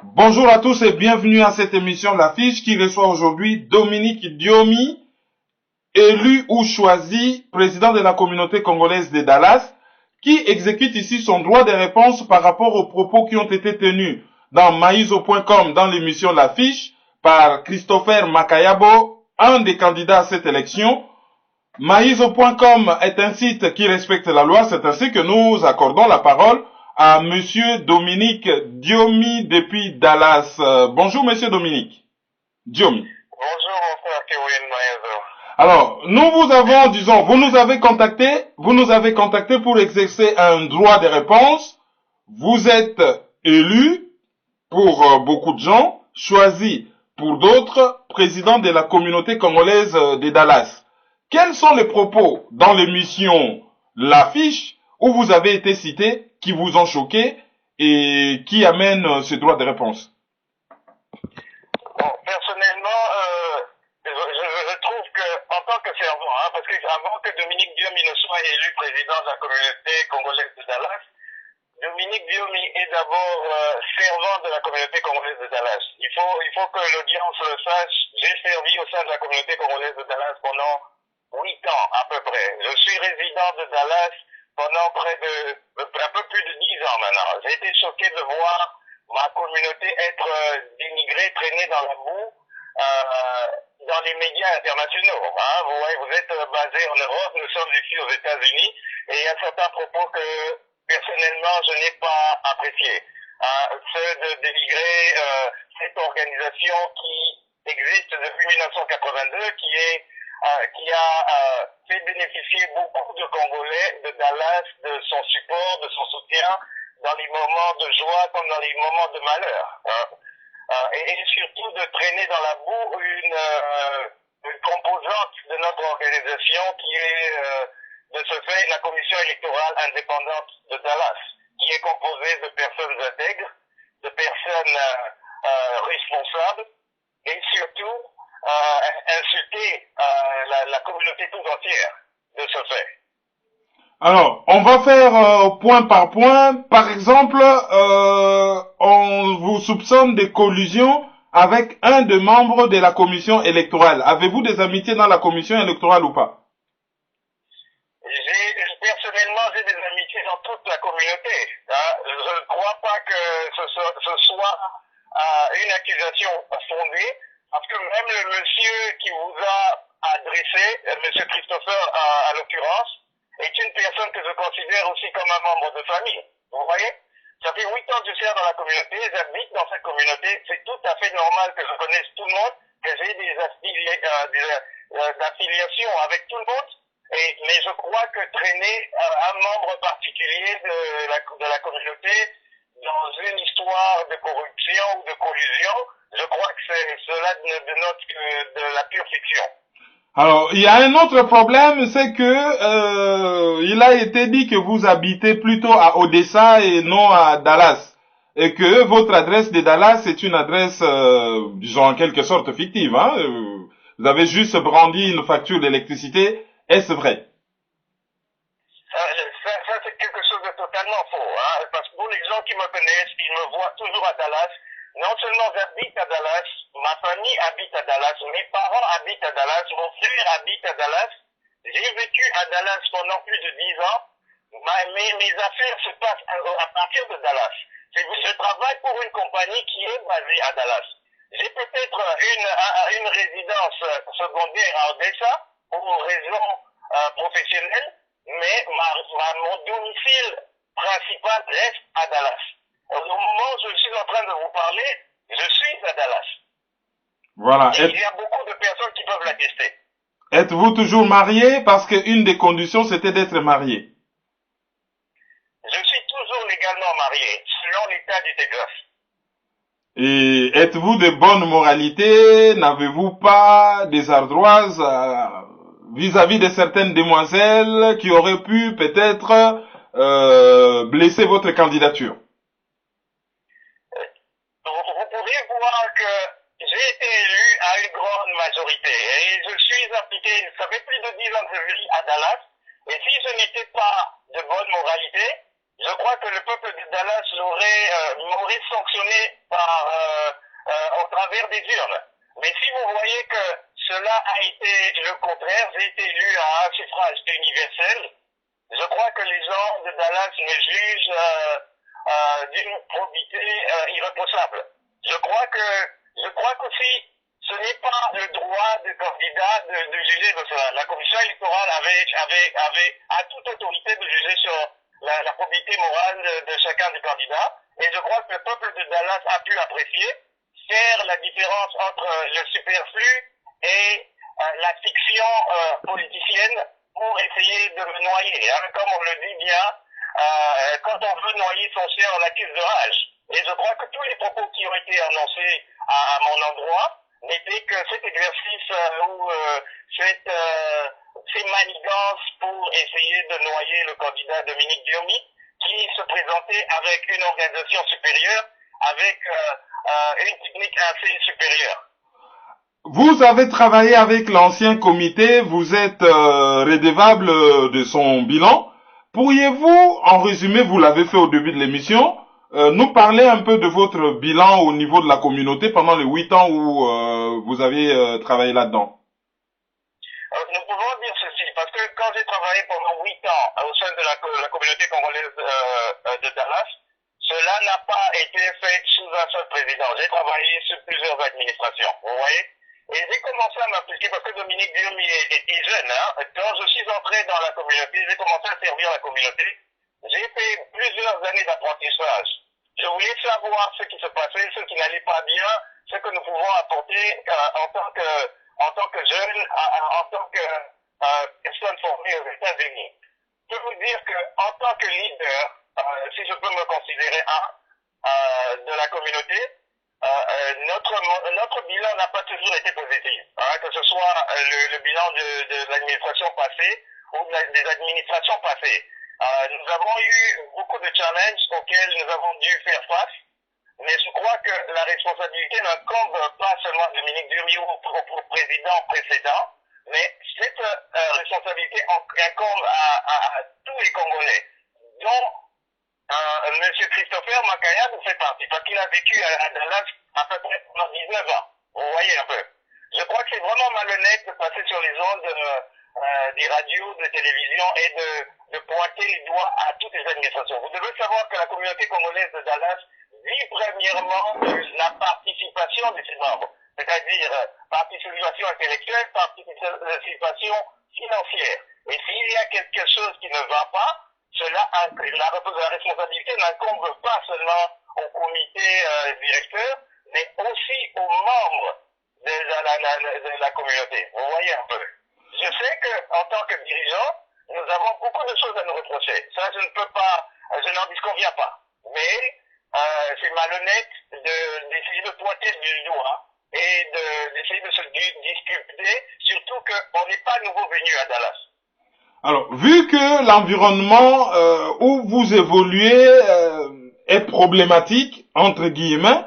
Bonjour à tous et bienvenue à cette émission L'Affiche qui reçoit aujourd'hui Dominique Diomi, élu ou choisi président de la communauté congolaise de Dallas, qui exécute ici son droit de réponse par rapport aux propos qui ont été tenus dans Maïzo.com dans l'émission L'Affiche par Christopher Makayabo, un des candidats à cette élection. Maïzo.com est un site qui respecte la loi, c'est ainsi que nous accordons la parole à Monsieur Dominique Diomi depuis Dallas. Bonjour Monsieur Dominique Diomi. Bonjour mon frère Kevin Maïzo. Alors, nous vous avons, disons, vous nous avez contacté pour exercer un droit de réponse. Vous êtes élu pour beaucoup de gens, choisi pour d'autres, président de la communauté congolaise de Dallas. Quels sont les propos dans l'émission L'Affiche où vous avez été cité qui vous ont choqué et qui amènent ce droit de réponse? Bon, personnellement, je trouve que, en tant que servant, parce qu'avant que Dominique Diomi ne soit élu président de la communauté congolaise de Dallas, Dominique Diomi est d'abord servant de la communauté congolaise de Dallas. Il faut que l'audience le sache. J'ai servi au sein de la communauté congolaise de Dallas pendant 8 ans à peu près. Je suis résident de Dallas pendant un peu plus de 10 ans maintenant. J'ai été choqué de voir ma communauté être dénigrée, traînée dans la boue dans les médias internationaux. Vous voyez, vous êtes basé en Europe, nous sommes ici aux États-Unis, et il y a certains propos que personnellement je n'ai pas appréciés. Ceux de dénigrer cette organisation qui existe depuis 1982, qui a fait bénéficier beaucoup de Congolais de Dallas de son support, de son soutien dans les moments de joie comme dans les moments de malheur. Et surtout de traîner dans la boue une composante de notre organisation qui est de ce fait la commission électorale indépendante de Dallas, qui est composée de personnes intègres, de personnes responsables et surtout insulter la communauté tout entière de ce fait. Alors, on va faire point par point. Par exemple, on vous soupçonne de collusion avec un des membres de la commission électorale. Avez-vous des amitiés dans la commission électorale ou pas? Personnellement, j'ai des amitiés dans toute la communauté. Je ne crois pas que ce soit une accusation fondée, parce que même le monsieur qui vous a adressé, monsieur Christopher à l'occurrence, est une personne que je considère aussi comme un membre de famille. Vous voyez? Ça fait 8 ans que je suis dans la communauté, j'habite dans cette communauté, c'est tout à fait normal que je connaisse tout le monde, que j'ai des affiliations avec tout le monde. Mais je crois que traîner un membre particulier de la communauté dans une histoire de corruption ou de collusion, je crois que cela ne note que de la pure fiction. Alors, il y a un autre problème, c'est que il a été dit que vous habitez plutôt à Odessa et non à Dallas. Et que votre adresse de Dallas est une adresse, disons en quelque sorte fictive. Vous avez juste brandi une facture d'électricité. Est-ce vrai? Ça c'est quelque chose de totalement faux. Parce que pour les gens qui me connaissent, ils me voient toujours à Dallas. Non seulement j'habite à Dallas, ma famille habite à Dallas, mes parents habitent à Dallas, mon frère habite à Dallas. J'ai vécu à Dallas pendant plus de 10 ans. Mes affaires se passent à partir de Dallas. Je travaille pour une compagnie qui est basée à Dallas. J'ai peut-être une résidence secondaire à Odessa pour raisons professionnelles, mais mon domicile principal reste à Dallas. Au moment où je suis en train de vous parler, je suis à Dallas. Voilà. Et il y a beaucoup de personnes qui peuvent l'attester. Êtes-vous toujours marié? Parce qu'une des conditions, c'était d'être marié. Je suis toujours légalement marié, selon l'État du Texas. Et êtes-vous de bonne moralité? N'avez-vous pas des ardoises vis-à-vis de certaines demoiselles qui auraient pu peut-être blesser votre candidature? Vous pourriez voir que j'ai été élu à une grande majorité et je suis appliqué, ça fait plus de 10 ans que je vis à Dallas, et si je n'étais pas de bonne moralité, je crois que le peuple de Dallas m'aurait sanctionné au travers des urnes. Mais si vous voyez que cela a été le contraire, j'ai été élu à un suffrage universel, je crois que les gens de Dallas me jugent d'une probité irréprochable. Je crois qu'aussi, ce n'est pas le droit du candidat de juger de cela. La commission électorale a toute autorité de juger sur la probité morale de chacun des candidats. Et je crois que le peuple de Dallas a pu apprécier, faire la différence entre le superflu et la fiction politicienne pour essayer de me noyer. Hein. Comme on le dit bien, quand on veut noyer son chien, on l'accuse de rage. Et je crois que tous les propos qui ont été annoncés à mon endroit n'étaient que cet exercice ou ces manigances pour essayer de noyer le candidat Dominique Diomi, qui se présentait avec une organisation supérieure, avec une technique assez supérieure. Vous avez travaillé avec l'ancien comité, vous êtes redevable de son bilan. Pourriez-vous, en résumé, vous l'avez fait au début de l'émission, nous parler un peu de votre bilan au niveau de la communauté pendant les 8 ans où vous avez travaillé là-dedans? Nous pouvons dire ceci, parce que quand j'ai travaillé pendant 8 ans au sein de la communauté congolaise de Dallas, cela n'a pas été fait sous un seul président. J'ai travaillé sur plusieurs administrations, vous voyez. Et j'ai commencé à m'appliquer, parce que Dominique Diomi est jeune, hein. Quand je suis entré dans la communauté, j'ai commencé à servir la communauté. J'ai fait plusieurs années d'apprentissage. Je voulais savoir ce qui se passait, ce qui n'allait pas bien, ce que nous pouvons apporter en tant que jeune, en tant que personne formée aux États-Unis. Je peux vous dire qu'en tant que leader, si je peux me considérer de la communauté, notre bilan n'a pas toujours été positif, hein, que ce soit le bilan de l'administration passée ou des administrations passées. Nous avons eu beaucoup de challenges auxquels nous avons dû faire face, mais je crois que la responsabilité n'incombe pas seulement à Dominique Diomi ou au président précédent, mais cette responsabilité incombe à tous les Congolais, dont M. Christopher Makaya vous fait partie, parce qu'il a vécu à Dallas à peu près pendant 19 ans. Vous voyez un peu. Je crois que c'est vraiment malhonnête de passer sur les ondes des radios, de télévision et de pointer les doigts à toutes les administrations. Vous devez savoir que la communauté congolaise de Dallas vit premièrement de la participation de ses membres, c'est-à-dire participation intellectuelle, participation financière. Et s'il y a quelque chose qui ne va pas, la responsabilité n'incombe pas seulement au comité directeur, mais aussi aux membres de la communauté. Vous voyez un peu. Je sais qu'en tant que dirigeant, nous avons beaucoup de choses à nous reprocher. Ça, je n'en disconviens pas. Mais c'est malhonnête d'essayer de pointer du doigt et d'essayer de se discuter, surtout qu'on n'est pas nouveau venu à Dallas. Alors, vu que l'environnement où vous évoluez est problématique, entre guillemets,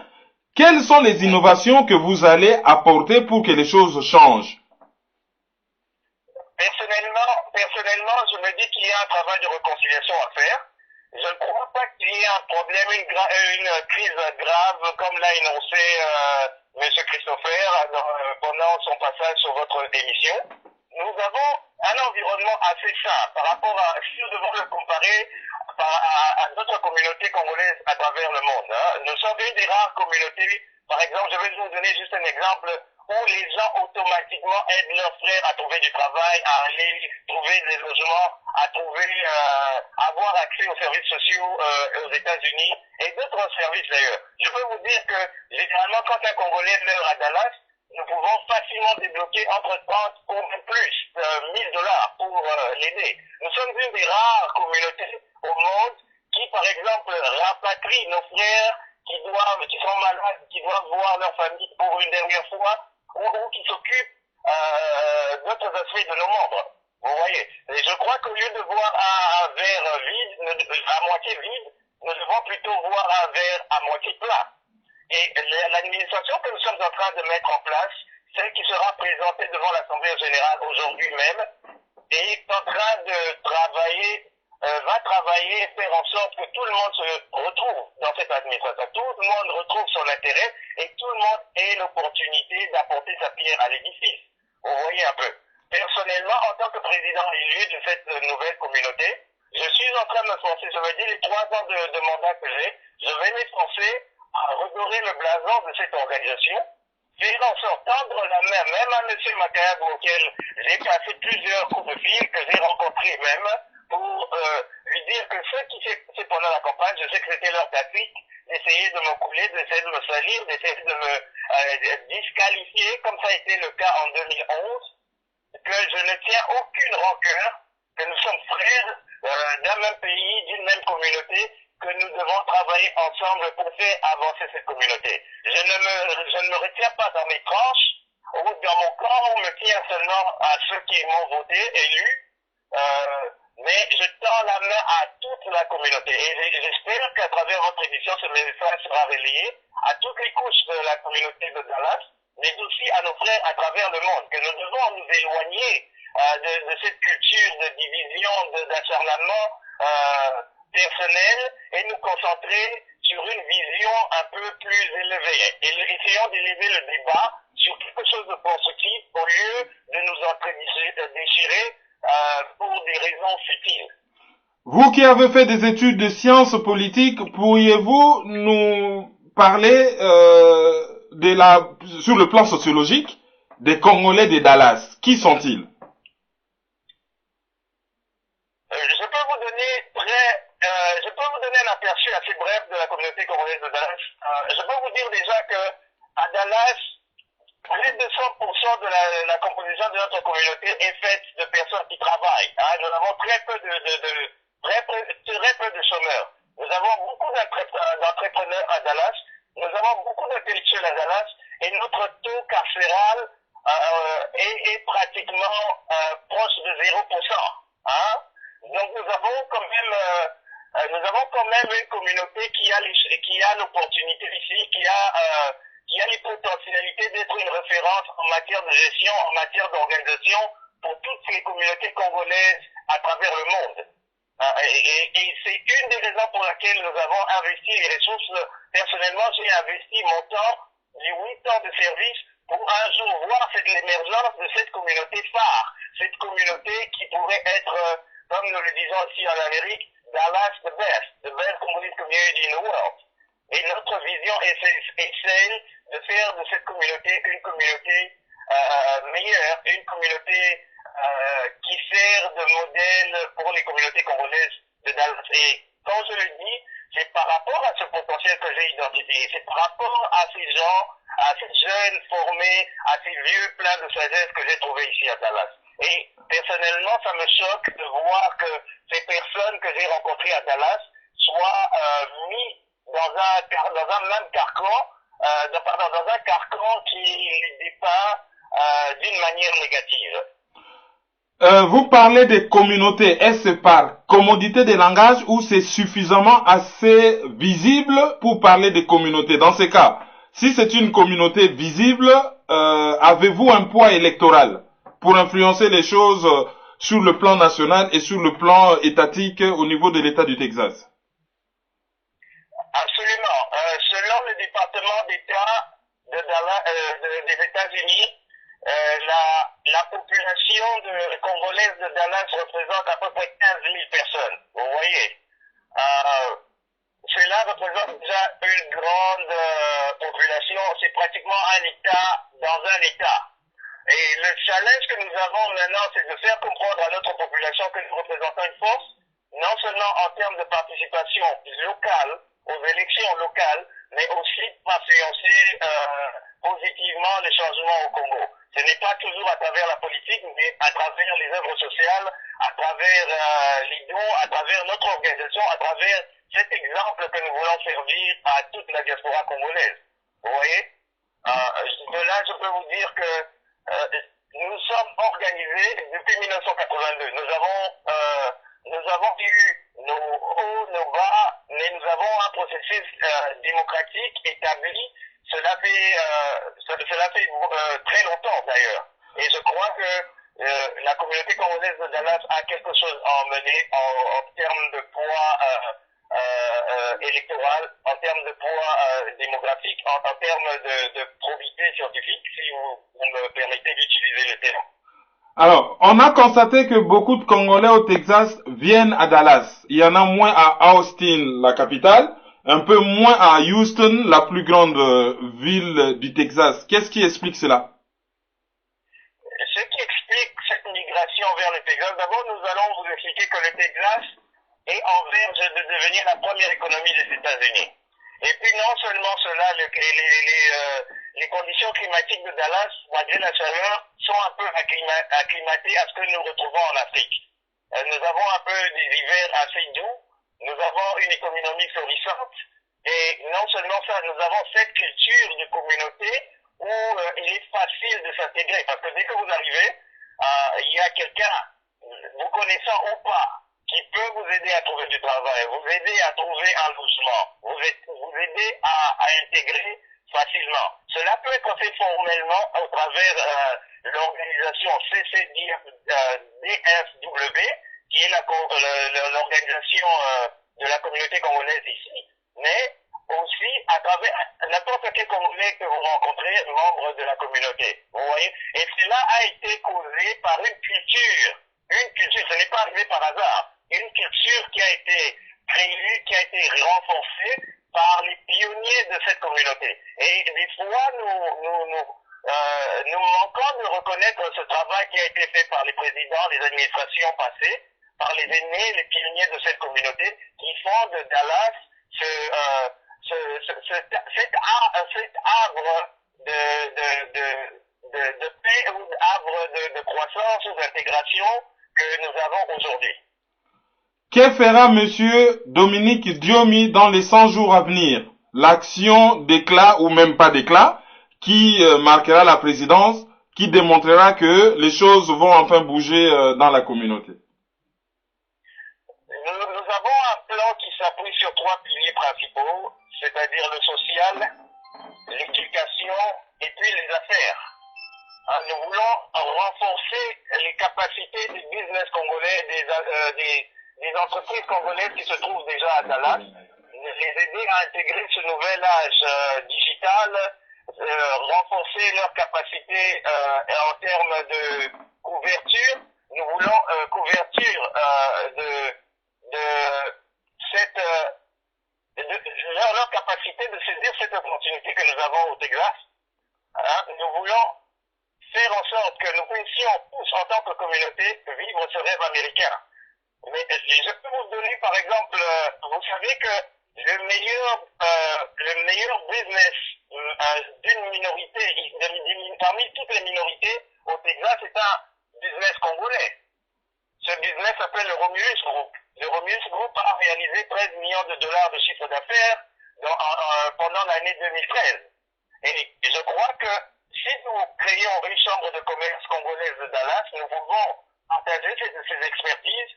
quelles sont les innovations que vous allez apporter pour que les choses changent? Personnellement, je me dis qu'il y a un travail de réconciliation à faire. Je ne crois pas qu'il y ait un problème, une crise grave, comme l'a énoncé M. Christopher pendant son passage sur votre émission. Nous avons un environnement assez sain par rapport à, si nous devons le comparer à d'autres communautés congolaises à travers le monde. Hein. Nous sommes une des rares communautés, par exemple, je vais vous donner juste un exemple, où les gens automatiquement aident leurs frères à trouver du travail, à aller trouver des logements, à avoir accès aux services sociaux aux États-Unis et d'autres services d'ailleurs. Je peux vous dire que généralement quand un Congolais meurt à Dallas, nous pouvons facilement débloquer entre 30 ou même plus $1000 pour l'aider. Nous sommes une des rares communautés au monde qui, par exemple, rapatrie nos frères qui sont malades, qui doivent voir leur famille pour une dernière fois, ou qui s'occupent d'autres aspects de nos membres. Vous voyez. Et je crois qu'au lieu de voir un verre vide, à moitié vide, nous devons plutôt voir un verre à moitié plat. Et l'administration que nous sommes en train de mettre en place, celle qui sera présentée devant l'Assemblée générale aujourd'hui même, est en train de travailler va travailler et faire en sorte que tout le monde se retrouve dans cette administration. Tout le monde retrouve son intérêt et tout le monde ait l'opportunité d'apporter sa pierre à l'édifice. Vous voyez un peu. Personnellement, en tant que président élu de cette nouvelle communauté, je suis en train de me forcer, ça veut dire les 3 ans de mandat que j'ai, je vais m'efforcer à redorer le blason de cette organisation, faire en sorte tendre la main, même à M. Makayabou, auquel j'ai passé plusieurs coups de fil, que j'ai rencontré même, pour lui dire que ce qui s'est passé pendant la campagne, je sais que c'était leur tactique, d'essayer de me couler, d'essayer de me salir, d'essayer de me disqualifier, comme ça a été le cas en 2011, que je ne tiens aucune rancœur, que nous sommes frères d'un même pays, d'une même communauté, que nous devons travailler ensemble pour faire avancer cette communauté. Je ne me retiens pas dans mes tranches ou dans mon camp, on me tient seulement à ceux qui m'ont voté, élu, mais je tends la main à toute la communauté. Et j'espère qu'à travers votre émission, ce message sera relayé à toutes les couches de la communauté de Dallas, mais aussi à nos frères à travers le monde, que nous devons nous éloigner de cette culture de division, d'acharnement personnel et nous concentrer sur une vision un peu plus élevée. Et essayons d'élever le débat sur quelque chose de constructif au lieu de nous déchirer pour des raisons futiles. Vous qui avez fait des études de sciences politiques, pourriez-vous nous parler sur le plan sociologique des Congolais de Dallas? Qui sont-ils? Je peux vous donner un aperçu assez bref de la communauté congolaise de Dallas. Je peux vous dire déjà que à Dallas, près de 100% de la composition de notre communauté est faite de personnes qui travaillent. Nous avons très peu de chômeurs. Nous avons beaucoup d'entrepreneurs à Dallas. Nous avons beaucoup d'intellectuels à Dallas. Et notre taux carcéral est pratiquement proche de 0%. Donc nous avons quand même une communauté qui a l'opportunité ici, qui a les potentialités d'être une référence en matière de gestion, en matière d'organisation pour toutes les communautés congolaises à travers le monde. Et c'est une des raisons pour laquelle nous avons investi les ressources. Personnellement, j'ai investi mon temps, les 8 ans de service, pour un jour voir l'émergence de cette communauté phare, cette communauté qui pourrait être, comme nous le disons ici en Amérique, Dallas the best Congolese community in the world. Et notre vision est celle de faire de cette communauté une communauté meilleure, une communauté qui sert de modèle pour les communautés congolaises de Dallas. Et quand je le dis, c'est par rapport à ce potentiel que j'ai identifié, c'est par rapport à ces gens, à ces jeunes formés, à ces vieux pleins de sagesse que j'ai trouvés ici à Dallas. Et personnellement, ça me choque de voir que ces personnes que j'ai rencontrées à Dallas soient mis dans un même carcan, dans un carcan qui les dépeint d'une manière négative. Vous parlez des communautés. Est-ce par commodité de langage ou c'est suffisamment assez visible pour parler des communautés? Dans ce cas, si c'est une communauté visible, avez-vous un poids électoral pour influencer les choses sur le plan national et sur le plan étatique au niveau de l'État du Texas? Absolument. Selon le département d'État des États-Unis, la population congolaise de Dallas représente à peu près 15 000 personnes. Vous voyez. Cela représente déjà une grande population. C'est pratiquement un État dans un État. Et le challenge que nous avons maintenant, c'est de faire comprendre à notre population que nous représentons une force, non seulement en termes de participation locale, aux élections locales, mais aussi d'influencer positivement les changements au Congo. Ce n'est pas toujours à travers la politique, mais à travers les œuvres sociales, à travers les dons, à travers notre organisation, à travers cet exemple que nous voulons servir à toute la diaspora congolaise. Vous voyez? De là, je peux vous dire que nous sommes organisés depuis 1982. Nous avons eu nos hauts, nos bas, mais nous avons un processus démocratique établi. Cela fait très longtemps d'ailleurs. Et je crois que la communauté congolaise de Dallas a quelque chose à emmener en termes de poids électoral, en termes de poids démographique, en termes de probité scientifique, si vous me permettez d'utiliser le terme. Alors, on a constaté que beaucoup de Congolais au Texas viennent à Dallas. Il y en a moins à Austin, la capitale, un peu moins à Houston, la plus grande ville du Texas. Qu'est-ce qui explique cela? Ce qui explique cette migration vers le Texas, d'abord nous allons vous expliquer que le Texas est en verge de devenir la première économie des États-Unis. Et puis non seulement cela, les conditions climatiques de Dallas, malgré la chaleur, sont un peu acclimatées à ce que nous retrouvons en Afrique. Nous avons un peu des hivers assez doux, nous avons une économie florissante, et non seulement ça, nous avons cette culture de communauté où il est facile de s'intégrer. Parce que dès que vous arrivez, il y a quelqu'un, vous connaissant ou pas, qui peut vous aider à trouver du travail, vous aider à trouver un logement, vous aider à intégrer facilement. Cela peut être fait formellement au travers l'organisation CCDFW, qui est l'organisation de la communauté congolaise ici, mais aussi à travers n'importe quel Congolais que vous rencontrez, membre de la communauté. Vous voyez? Et cela a été causé par une culture. Une culture, ce n'est pas arrivé par hasard. Une culture qui a été créée, qui a été renforcée par les pionniers de cette communauté. Et des fois, nous manquons de reconnaître ce travail qui a été fait par les présidents, les administrations passées, par les aînés, les pionniers de cette communauté, qui font de Dallas cet arbre de paix ou arbre de croissance ou d'intégration que nous avons aujourd'hui. Que fera Monsieur Dominique Diomi dans les 100 jours à venir? L'action d'éclat ou même pas d'éclat qui marquera la présidence, qui démontrera que les choses vont enfin bouger dans la communauté. Nous avons un plan qui s'appuie sur 3 piliers principaux, c'est-à-dire le social, l'éducation et puis les affaires. Nous voulons renforcer les capacités des business congolais, des entreprises congolaises qui se trouvent déjà à Dallas, les aider à intégrer ce nouvel âge digital, renforcer leurs capacités en termes de couverture. Nous voulons couverture leur capacité de saisir cette opportunité que nous avons au Texas. Nous voulons faire en sorte que nous puissions tous, en tant que communauté, vivre ce rêve américain. Mais je peux vous donner, par exemple, vous savez que le meilleur business d'une minorité, parmi toutes les minorités au Texas, c'est un business congolais. Ce business s'appelle le Romulus Group. Le Romulus Group a réalisé 13 millions de dollars de chiffre d'affaires pendant l'année 2013. Et je crois que si nous créons une chambre de commerce congolaise de Dallas, nous pouvons partager ces expertises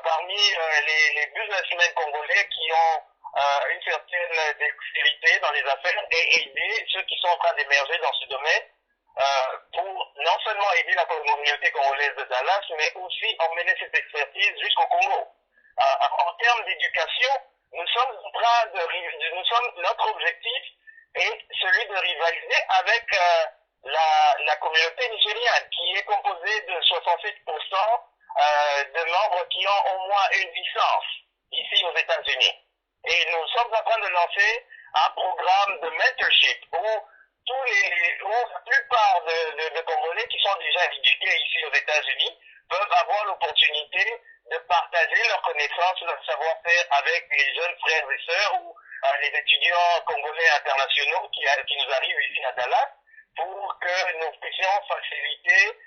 parmi les businessmen congolais qui ont une certaine dextérité dans les affaires et aider ceux qui sont en train d'émerger dans ce domaine pour non seulement aider la communauté congolaise de Dallas, mais aussi emmener cette expertise jusqu'au Congo. En termes d'éducation, notre objectif est celui de rivaliser avec la communauté nigériane, qui est composée de 67% de membres qui ont au moins une licence ici aux États-Unis. Et nous sommes en train de lancer un programme de mentorship où la plupart de Congolais qui sont déjà éduqués ici aux États-Unis peuvent avoir l'opportunité de partager leurs connaissances, leur savoir-faire avec les jeunes frères et sœurs ou les étudiants congolais internationaux qui nous arrivent ici à Dallas pour que nous puissions faciliter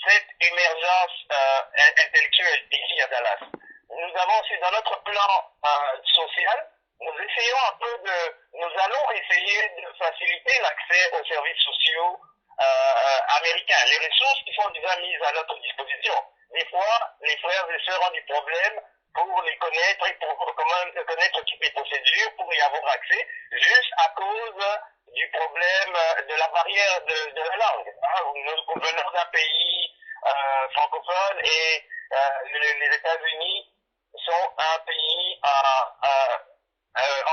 cette émergence intellectuelle ici à Dallas. Nous avons aussi dans notre plan social, nous allons essayer de faciliter l'accès aux services sociaux américains, les ressources qui sont déjà mises à notre disposition. Des fois, les frères et sœurs ont des problèmes pour les connaître et pour connaître toutes les procédures, pour y avoir accès, juste à cause du problème de la barrière de la langue. Nous venons d'un pays francophone et les États-Unis sont un pays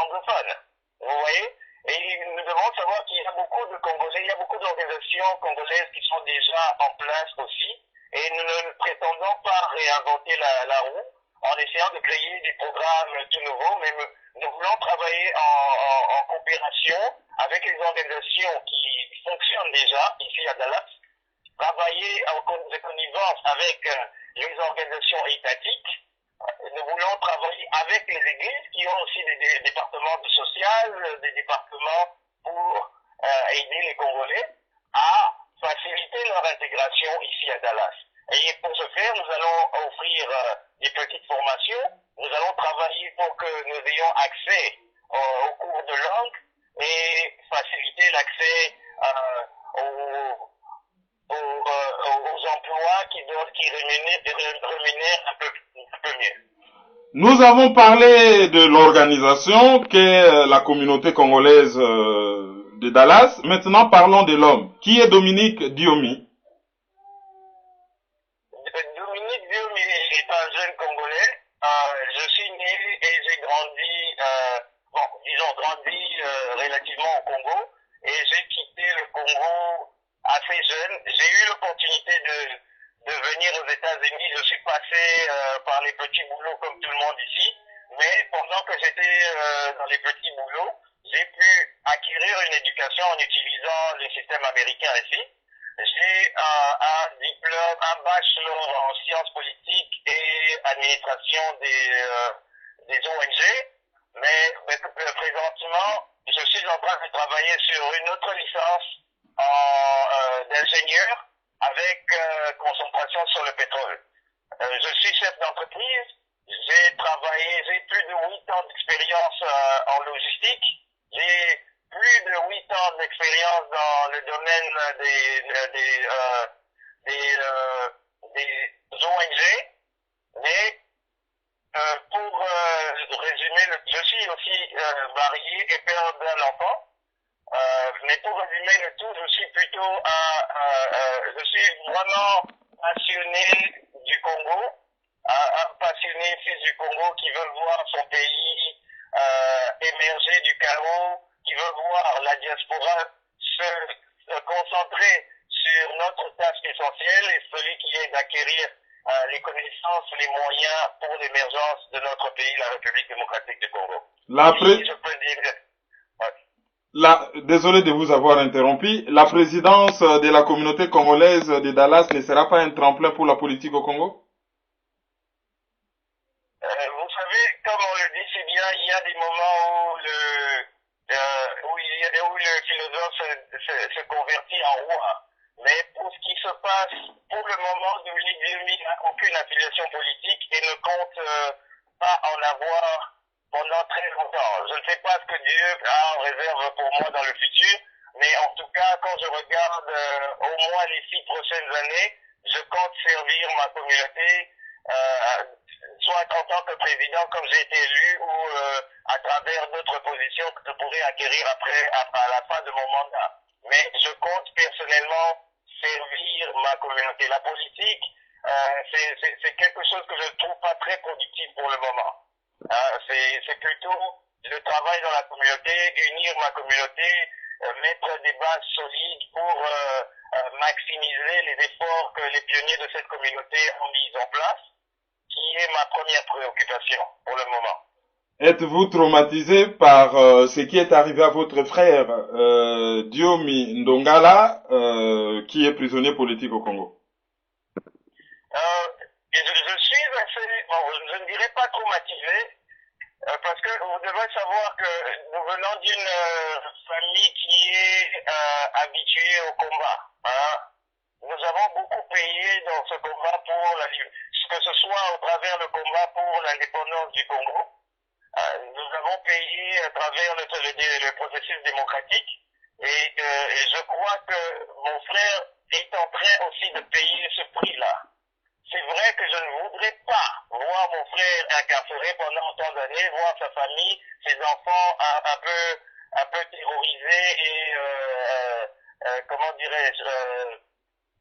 anglophone. Vous voyez? Et nous devons savoir qu'il y a beaucoup de Congolais, il y a beaucoup d'organisations congolaises qui sont déjà en place aussi. Et nous ne prétendons pas réinventer la roue en essayant de créer des programmes tout nouveaux, mais nous voulons travailler en coopération avec les organisations qui fonctionnent déjà ici à Dallas, travailler en connivence avec les organisations étatiques. Nous voulons travailler avec les églises qui ont aussi des départements de social, des départements pour aider les Congolais à faciliter leur intégration ici à Dallas. Et pour ce faire, nous allons offrir des petites formations. Nous allons travailler pour que nous ayons accès aux cours de langue et faciliter l'accès aux emplois qui rémunèrent un peu mieux. Nous avons parlé de l'organisation qu'est la communauté congolaise de Dallas. Maintenant, parlons de l'homme. Qui est Dominique Diomi? Dominique Diomi est un jeune Congolais. Je suis né et j'ai grandi, grandi relativement au Congo. Et j'ai quitté le Congo assez jeune. J'ai eu l'opportunité de venir aux États-Unis. Je suis passé par les petits boulots comme tout le monde ici. Mais pendant que j'étais dans les petits boulots, j'ai pu acquérir une éducation en utilisant les systèmes américains ici. J'ai un diplôme, un bachelor en sciences politiques et administration des ONG. Mais présentement, je suis en train de travailler sur une autre licence d'ingénieur avec concentration sur le pétrole. Je suis chef d'entreprise. J'ai plus de 8 ans d'expérience en logistique. J'ai plus de 8 ans d'expérience dans le domaine des ONG. Mais pour résumer, je suis aussi marié et père d'un enfant. Mais pour résumer le tout, je suis vraiment passionné du Congo, un passionné fils du Congo qui veut voir son pays émerger du chaos, qui veut voir la diaspora se concentrer sur notre tâche essentielle et celui qui est d'acquérir les connaissances, les moyens pour l'émergence de notre pays, la République démocratique du Congo. Je peux dire... Désolé de vous avoir interrompu. La présidence de la communauté congolaise de Dallas ne sera pas un tremplin pour la politique au Congo? Vous savez, comme on le dit si bien, il y a des moments où le philosophe se convertit en roi. Mais pour ce qui se passe, pour le moment, Dominique Diomi n'a aucune affiliation politique et ne compte pas en avoir pendant très longtemps. Je ne sais pas ce que Dieu a en réserve pour moi dans le futur, mais en tout cas, quand je regarde au moins les 6 prochaines années, je compte servir ma communauté, soit en tant que président comme j'ai été élu, ou à travers d'autres positions que je pourrais acquérir à la fin de mon mandat. Mais je compte personnellement servir ma communauté. La politique, c'est quelque chose que je ne trouve pas très productif pour le moment. C'est plutôt le travail dans la communauté, unir ma communauté, mettre des bases solides pour maximiser les efforts que les pionniers de cette communauté ont mis en place, qui est ma première préoccupation pour le moment. Êtes-vous traumatisé par ce qui est arrivé à votre frère Diomi Ndongala, qui est prisonnier politique au Congo? Je suis assez, je ne dirais pas traumatisé, parce que vous devez savoir que nous venons d'une famille qui est habituée au combat. Nous avons beaucoup payé dans ce combat que ce soit au travers le combat pour l'indépendance du Congo. Nous avons payé à travers le processus démocratique et je crois que mon frère est en train aussi de payer ce prix-là. C'est vrai que je ne voudrais pas voir mon frère incarcéré pendant autant d'années, voir sa famille, ses enfants un peu terrorisés et comment dirais-je,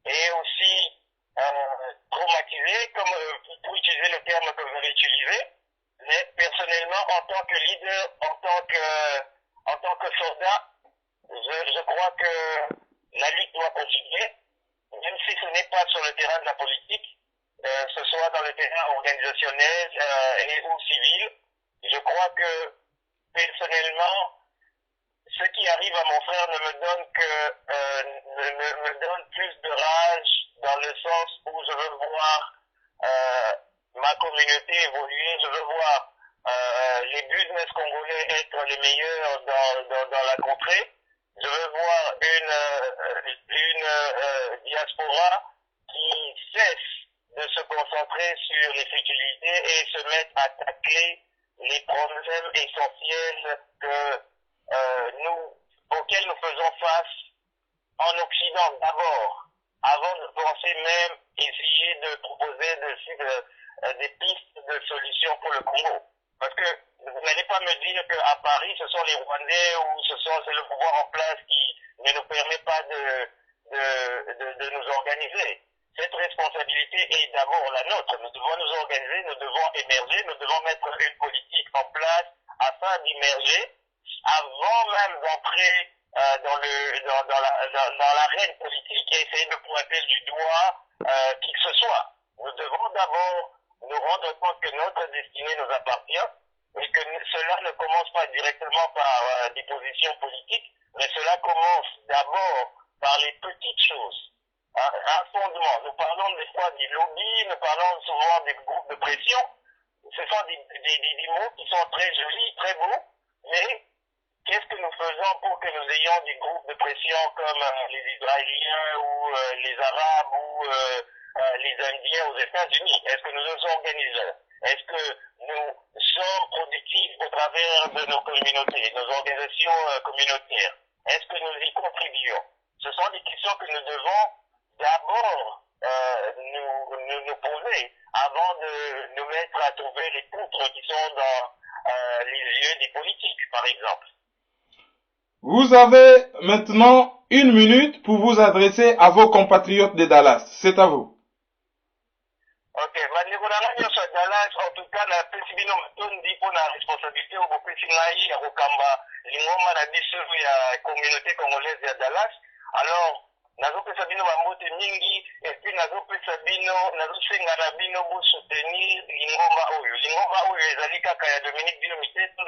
et aussi soldats, je crois que la lutte doit continuer, même si ce n'est pas sur le terrain de la politique, ce soit dans le terrain organisationnel et ou civil. Je crois que personnellement, ce qui arrive à mon frère ne me donne me donne plus de rage dans le sens où je veux voir ma communauté évoluer, je veux voir les business congolais être les meilleurs dans la contrée. Je veux voir une diaspora qui cesse de se concentrer sur les sécurités et se mettre à tacler les problèmes essentiels auxquels nous faisons face en Occident d'abord, avant de penser même essayer de proposer des pistes de solutions pour le Congo. Parce que vous n'allez pas me dire qu'à Paris, ce sont les Rwandais ou c'est le pouvoir en place qui ne nous permet pas de nous organiser. Cette responsabilité est d'abord la nôtre. Nous devons nous organiser, nous devons émerger, nous devons mettre une politique en place afin d'émerger avant même d'entrer dans l'arène politique et essayer de pointer du doigt qui que ce soit. Nous devons d'abord nous rendre compte que notre destinée nous appartient et que cela ne commence pas directement par des positions politiques, mais cela commence d'abord par les petites choses. Un fondement. Nous parlons des fois des lobbies, nous parlons souvent des groupes de pression. Ce sont des mots qui sont très jolis, très beaux, mais qu'est-ce que nous faisons pour que nous ayons des groupes de pression comme les Israéliens ou les Arabes ou les Indiens aux États-Unis? Est-ce que nous nous organisons? Est-ce que nous sommes productifs au travers de nos communautés, nos organisations communautaires? Est-ce que nous y contribuons? Ce sont des questions que nous devons d'abord nous poser avant de nous mettre à trouver les poutres qui sont dans les yeux des politiques, par exemple. Vous avez maintenant 1 minute pour vous adresser à vos compatriotes de Dallas. C'est à vous. Ok, bandeko na ngai nyonso ya Dallas, en tout cas napesi bino matondi mpo na responsabilité oyo bopesi ngai ya kokamba lingomba na biso ya communauté congolaise ya Dallas. Alors nazopesa bino bambote mingi epuis nazosenga na bino bosoutenir lingomba oyo ezali kaka ya Dominique Diomi te to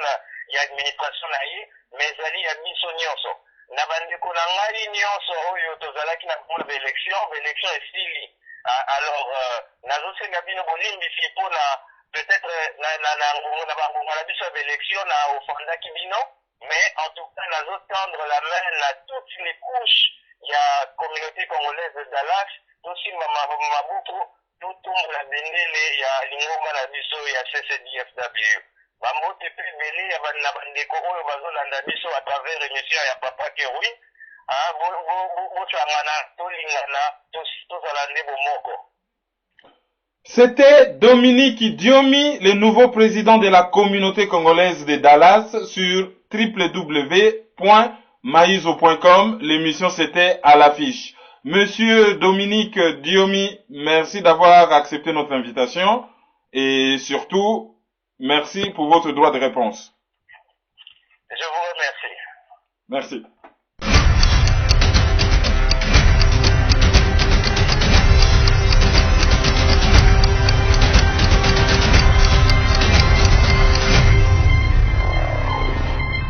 ya administration na ye, mais ezali ya biso nyonso na bandeko na ngai nyonso oyo tozalaki na komona baélection esili. Alors nazosenga bino bolimbisi mpona peut-être na bangonga na biso ya baélection na ofandaki bino, mais en tout cas nazotendre la main na toutes les couches ya communauté congolaise de Dallas, tosimba mabuku totumbola bendele ya lingomba na biso ya CCDFW. Bambote pe ebele na bandeko oyo bazolanda biso à travers émission ya Papa Keroui, bosangana tolingana tozala nde bomoko. C'était Dominique Diomi, le nouveau président de la communauté congolaise de Dallas sur www.maizo.com. L'émission c'était à l'affiche. Monsieur Dominique Diomi, merci d'avoir accepté notre invitation et surtout, merci pour votre droit de réponse. Je vous remercie. Merci.